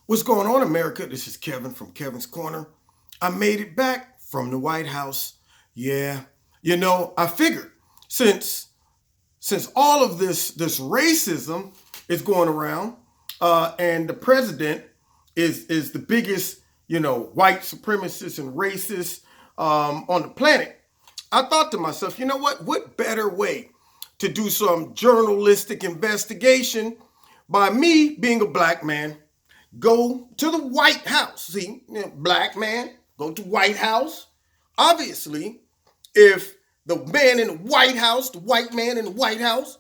What's going on, America? This is Kevin from Kevin's Corner. I made it back from the White House. Yeah, I figured since all of this racism is going around, and the president is the biggest white supremacist and racist on the planet. I thought to myself, you know what better way to do some journalistic investigation by me being a black man? Go to the White House. See, black man, go to White House. Obviously, if the man in the White House, the white man in the White House,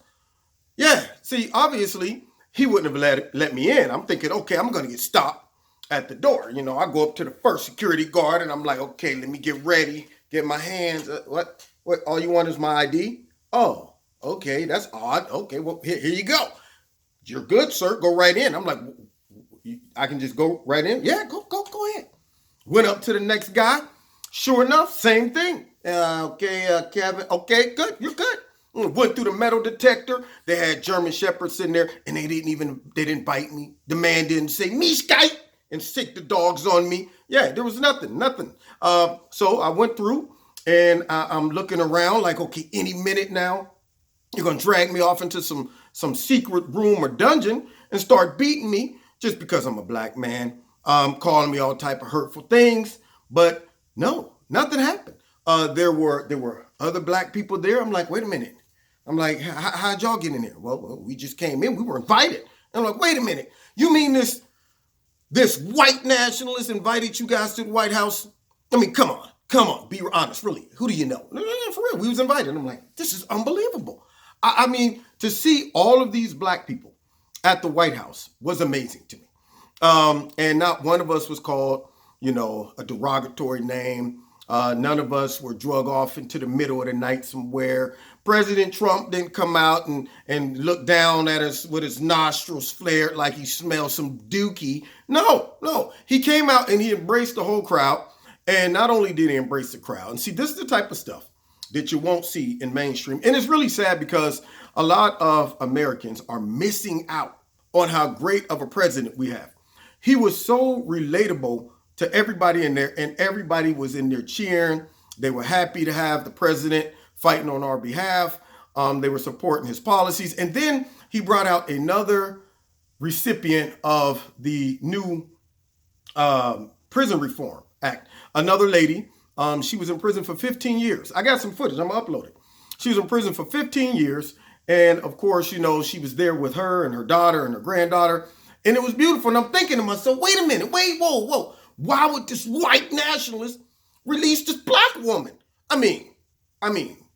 yeah, see, obviously, he wouldn't have let me in. I'm thinking, okay, I'm going to get stopped at the door. I go up to the first security guard and I'm like, okay, let me get ready, get my hands. What? All you want is my ID? Oh, okay, that's odd. Okay, well, here you go. You're good, sir. Go right in. I'm like, I can just go right in? Yeah, go ahead. Went up to the next guy. Sure enough, same thing. Okay, Kevin. Okay, good. You're good. Went through the metal detector. They had German Shepherds sitting there, and they didn't bite me. The man didn't say me skite and sick the dogs on me. Yeah, there was nothing. So I went through, and I'm looking around like, okay, any minute now, you're gonna drag me off into some secret room or dungeon and start beating me just because I'm a black man, calling me all type of hurtful things. But no, nothing happened. There were other black people there. I'm like, wait a minute. I'm like, how'd y'all get in there? Well, we just came in. We were invited. I'm like, wait a minute. You mean this white nationalist invited you guys to the White House? I mean, come on, be honest, really. Who do you know? No, for real, we was invited. I'm like, this is unbelievable. I mean, to see all of these black people at the White House was amazing to me. And not one of us was called, a derogatory name. None of us were drug off into the middle of the night somewhere. President Trump didn't come out and look down at us with his nostrils flared like he smelled some dookie. No. He came out and he embraced the whole crowd. And not only did he embrace the crowd, and see, this is the type of stuff that you won't see in mainstream. And it's really sad because a lot of Americans are missing out on how great of a president we have. He was so relatable to everybody in there, and everybody was in there cheering. They were happy to have the president fighting on our behalf. They were supporting his policies. And then he brought out another recipient of the new Prison Reform Act. Another lady, she was in prison for 15 years. I got some footage. I'm going to upload it. She was in prison for 15 years. And of course, she was there with her and her daughter and her granddaughter. And it was beautiful. And I'm thinking to myself, wait a minute, whoa. Why would this white nationalist release this black woman? I mean,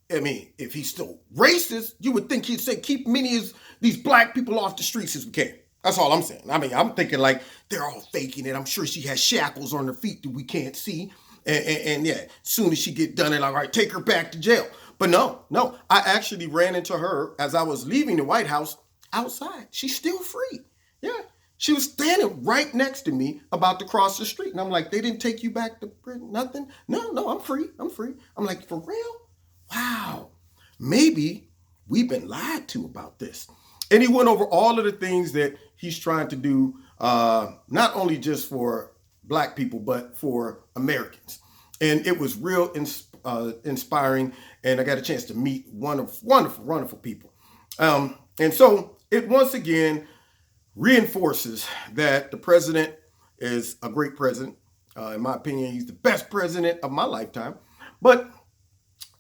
if he's still racist, you would think he'd say keep many of these black people off the streets as we can. That's all I'm saying. I mean, I'm thinking like they're all faking it. I'm sure she has shackles on her feet that we can't see. And yeah, as soon as she get done, they're like, all right, take her back to jail. But no. I actually ran into her as I was leaving the White House outside. She's still free. Yeah. She was standing right next to me about to cross the street. And I'm like, they didn't take you back to prison? Nothing? No, I'm free. I'm like, for real? Wow. Maybe we've been lied to about this. And he went over all of the things that he's trying to do, not only just for black people, but for Americans. And it was real inspiring. And I got a chance to meet wonderful people. And so it once again reinforces that the president is a great president. In my opinion, he's the best president of my lifetime. But,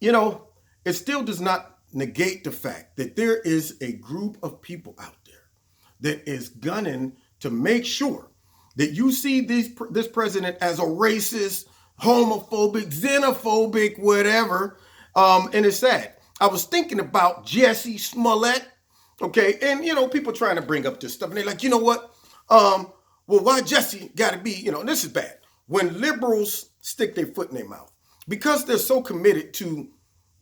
it still does not negate the fact that there is a group of people out there that is gunning to make sure that you see this president as a racist, homophobic, xenophobic, whatever. And it's sad. I was thinking about Jesse Smollett. Okay, and people trying to bring up this stuff, and they're like, you know what? Well, why Jesse got to be, this is bad. When liberals stick their foot in their mouth, because they're so committed to,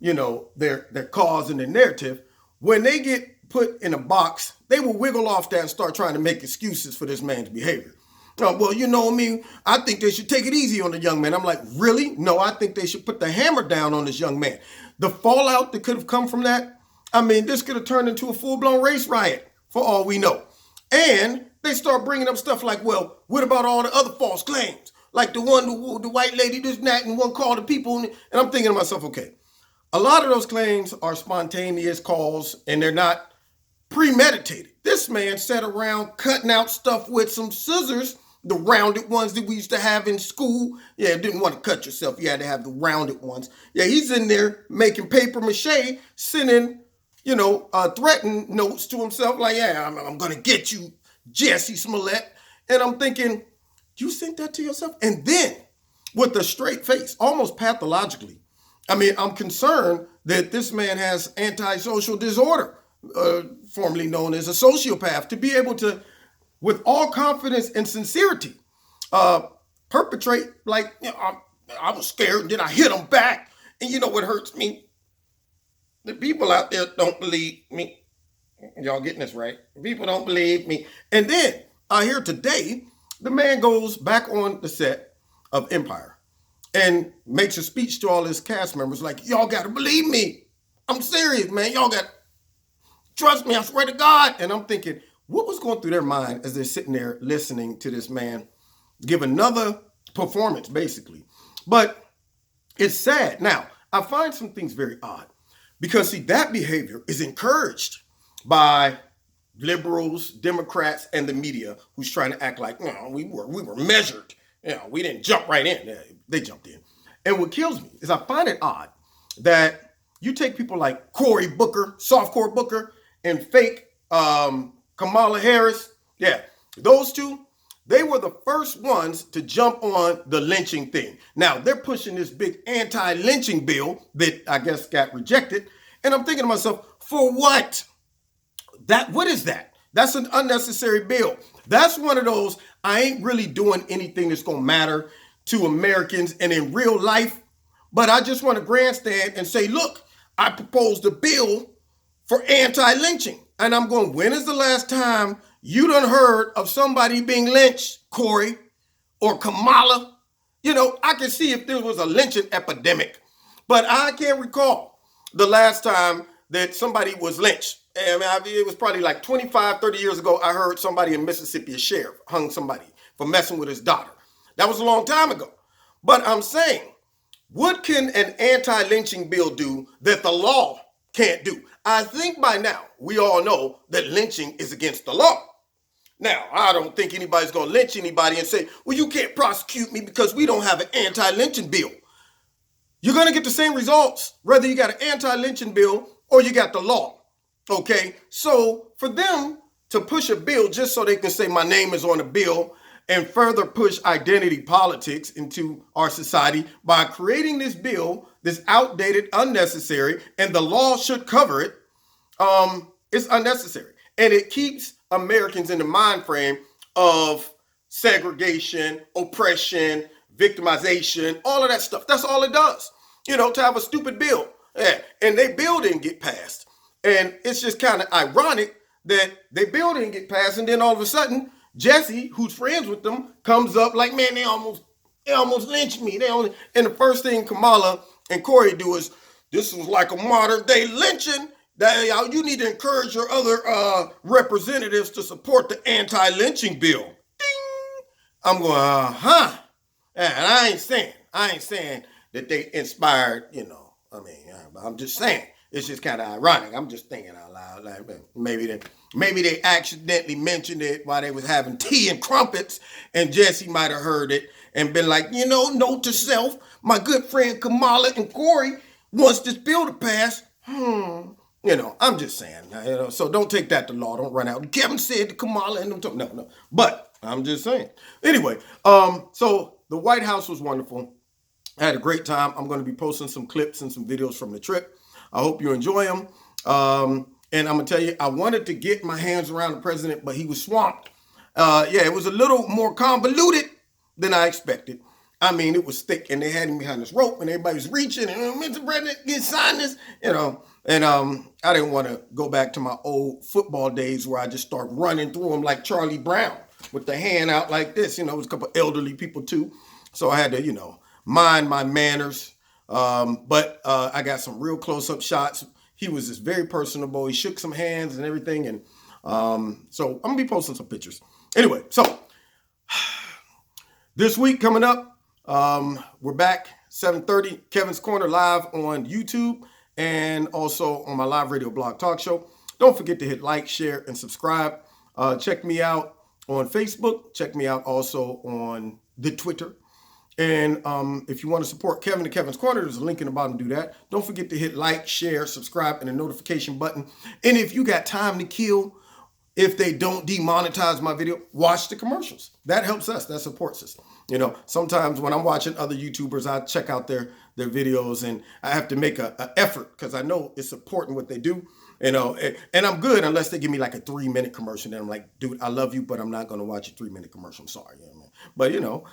their cause and their narrative, when they get put in a box, they will wiggle off that and start trying to make excuses for this man's behavior. Well, I think they should take it easy on the young man. I'm like, really? No, I think they should put the hammer down on this young man. The fallout that could have come from that, this could have turned into a full-blown race riot for all we know. And they start bringing up stuff like, well, what about all the other false claims? Like the one, the white lady, this and that, and one called the people. And I'm thinking to myself, okay, a lot of those claims are spontaneous calls and they're not premeditated. This man sat around cutting out stuff with some scissors, the rounded ones that we used to have in school. Yeah, didn't want to cut yourself. You had to have the rounded ones. Yeah, he's in there making paper mache, sending, threatening notes to himself like, yeah, I'm going to get you, Jesse Smollett. And I'm thinking, you sent that to yourself? And then with a straight face, almost pathologically, I'm concerned that this man has antisocial disorder, formerly known as a sociopath, to be able to, with all confidence and sincerity, perpetrate like, I was scared and then I hit him back. And you know what hurts me? The people out there don't believe me. Y'all getting this right? People don't believe me. And then I hear today, the man goes back on the set of Empire and makes a speech to all his cast members like, y'all got to believe me. I'm serious, man. Y'all got to trust me. I swear to God. And I'm thinking, what was going through their mind as they're sitting there listening to this man give another performance, basically? But it's sad. Now, I find some things very odd because, see, that behavior is encouraged by liberals, Democrats, and the media, who's trying to act like, no, we were measured. We didn't jump right in. They jumped in. And what kills me is I find it odd that you take people like Cory Booker, softcore Booker, and fake Kamala Harris. Yeah, those two, they were the first ones to jump on the lynching thing. Now, they're pushing this big anti-lynching bill that I guess got rejected. And I'm thinking to myself, for what? What is that? That's an unnecessary bill. That's one of those, I ain't really doing anything that's going to matter to Americans and in real life, but I just want to grandstand and say, look, I proposed a bill for anti-lynching. And I'm going, when is the last time you done heard of somebody being lynched, Cory or Kamala? I can see if there was a lynching epidemic, but I can't recall the last time that somebody was lynched. It was probably like 25, 30 years ago, I heard somebody in Mississippi, a sheriff, hung somebody for messing with his daughter. That was a long time ago. But I'm saying, what can an anti-lynching bill do that the law can't do? I think by now, we all know that lynching is against the law. Now, I don't think anybody's going to lynch anybody and say, well, you can't prosecute me because we don't have an anti-lynching bill. You're going to get the same results, whether you got an anti-lynching bill or you got the law. Okay, so for them to push a bill just so they can say my name is on a bill and further push identity politics into our society by creating this bill that's outdated, unnecessary, and the law should cover it, it's unnecessary. And it keeps Americans in the mind frame of segregation, oppression, victimization, all of that stuff. That's all it does, to have a stupid bill. Yeah. And their bill didn't get passed. And it's just kind of ironic that their bill didn't get passed, and then all of a sudden, Jesse, who's friends with them, comes up like, man, they almost lynched me. And the first thing Kamala and Cory do is, this was like a modern day lynching. You need to encourage your other representatives to support the anti-lynching bill. Ding! I'm going, And I ain't saying that they inspired, I'm just saying. It's just kind of ironic. I'm just thinking out loud. Like, maybe they accidentally mentioned it while they was having tea and crumpets, and Jesse might have heard it and been like, note to self, my good friend Kamala and Cory wants this bill to pass. I'm just saying. So don't take that to law. Don't run out. Kevin said to Kamala and them. No. But I'm just saying. Anyway, so the White House was wonderful. I had a great time. I'm going to be posting some clips and some videos from the trip. I hope you enjoy them. And I'm going to tell you, I wanted to get my hands around the president, but he was swamped. It was a little more convoluted than I expected. It was thick, and they had him behind this rope, and everybody was reaching, and Mr. President, get sign this, And I didn't want to go back to my old football days where I just start running through them like Charlie Brown with the hand out like this. It was a couple elderly people too. So I had to, mind my manners. But I got some real close-up shots. He was just very personable. He shook some hands and everything. And so I'm going to be posting some pictures. Anyway, so this week coming up, we're back 7:30, Kevin's Corner live on YouTube and also on my live radio blog talk show. Don't forget to hit like, share, and subscribe. Check me out on Facebook. Check me out also on the Twitter. And if you want to support Kevin and Kevin's Corner, there's a link in the bottom to do that. Don't forget to hit like, share, subscribe, and the notification button. And if you got time to kill, if they don't demonetize my video, watch the commercials. That helps us. That supports us. You know, sometimes when I'm watching other YouTubers, I check out their videos and I have to make an effort because I know it's important what they do. You know, and I'm good unless they give me like a 3-minute commercial. Then I'm like, dude, I love you, but I'm not going to watch a 3-minute commercial. I'm sorry. You know, man. But, you know,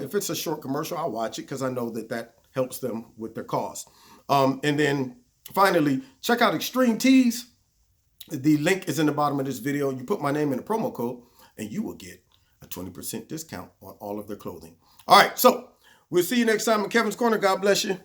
if it's a short commercial, I'll watch it because I know that helps them with their cause. And then finally, check out Extreme Tees. The link is in the bottom of this video. You put my name in the promo code and you will get a 20% discount on all of their clothing. All right, so we'll see you next time in Kevin's Corner. God bless you.